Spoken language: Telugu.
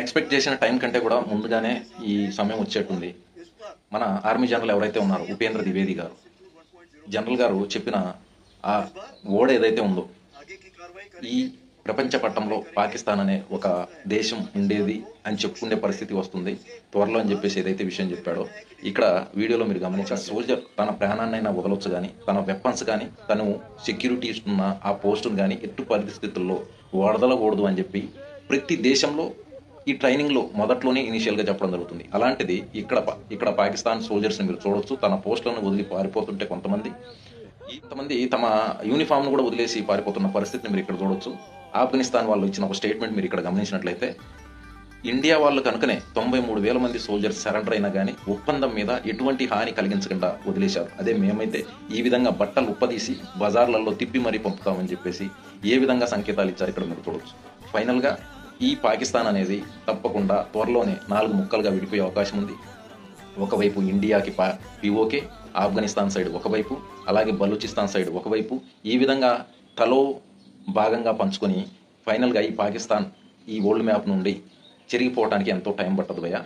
ఎక్స్పెక్ట్ చేసిన టైం కంటే కూడా ముందుగానే ఈ సమయం వచ్చేట్టుంది. మన ఆర్మీ జనరల్ ఎవరైతే ఉన్నారో ఉపేంద్ర ద్వివేది గారు, జనరల్ గారు చెప్పిన ఆ వర్డ్ ఏదైతే ఉందో, ఈ ప్రపంచ పట్టంలో పాకిస్తాన్ అనే ఒక దేశం ఉండేది అని చెప్పుకునే పరిస్థితి వస్తుంది త్వరలో అని చెప్పేసి ఏదైతే విషయం చెప్పాడో, ఇక్కడ వీడియోలో మీరు గమనించిన సోల్జర్ తన ప్రాణాన్నైనా వదలొచ్చు కానీ, తన వెపన్స్ కానీ, తను సెక్యూరిటీ ఇస్తున్న ఆ పోస్టును కానీ ఎట్టు పరిస్థితుల్లో వదలకూడదు అని చెప్పి ప్రతి దేశంలో ఈ ట్రైనింగ్లో మొదట్లోనే ఇనిషియల్గా చెప్పడం జరుగుతుంది. అలాంటిది ఇక్కడ పాకిస్తాన్ సోల్జర్స్ని మీరు చూడొచ్చు. తన పోస్టులను వదిలి పారిపోతుంటే కొంతమంది తమ యూనిఫామ్ను కూడా వదిలేసి పారిపోతున్న పరిస్థితిని మీరు ఇక్కడ చూడొచ్చు. ఆఫ్ఘనిస్తాన్ వాళ్ళు ఇచ్చిన ఒక స్టేట్మెంట్ మీరు ఇక్కడ గమనించినట్లయితే, ఇండియా వాళ్ళు కనుకనే 93,000 మంది సోల్జర్స్ సరెండర్ అయినా కానీ ఒప్పందం మీద ఎటువంటి హాని కలిగించకుండా వదిలేశారు. అదే మేమైతే ఈ విధంగా బట్టలు ఉప్పదీసి బజార్లలో తిప్పి మరీ పంపుతామని చెప్పేసి ఏ విధంగా సంకేతాలు ఇచ్చారు ఇక్కడ మీరు చూడొచ్చు. ఫైనల్గా ఈ పాకిస్తాన్ అనేది తప్పకుండా త్వరలోనే 4 ముక్కలుగా విడిపోయే అవకాశం ఉంది. ఒకవైపు ఇండియాకి పిఓకే, ఆఫ్ఘనిస్తాన్ సైడ్ ఒకవైపు, అలాగే బలూచిస్తాన్ సైడ్ ఒకవైపు, ఈ విధంగా తలో భాగంగా పంచుకొని ఫైనల్గా ఈ పాకిస్తాన్ ఈ వరల్డ్ మ్యాప్ నుండి చెరిగిపోవడానికి ఎంతో టైం పట్టదు భయ్యా.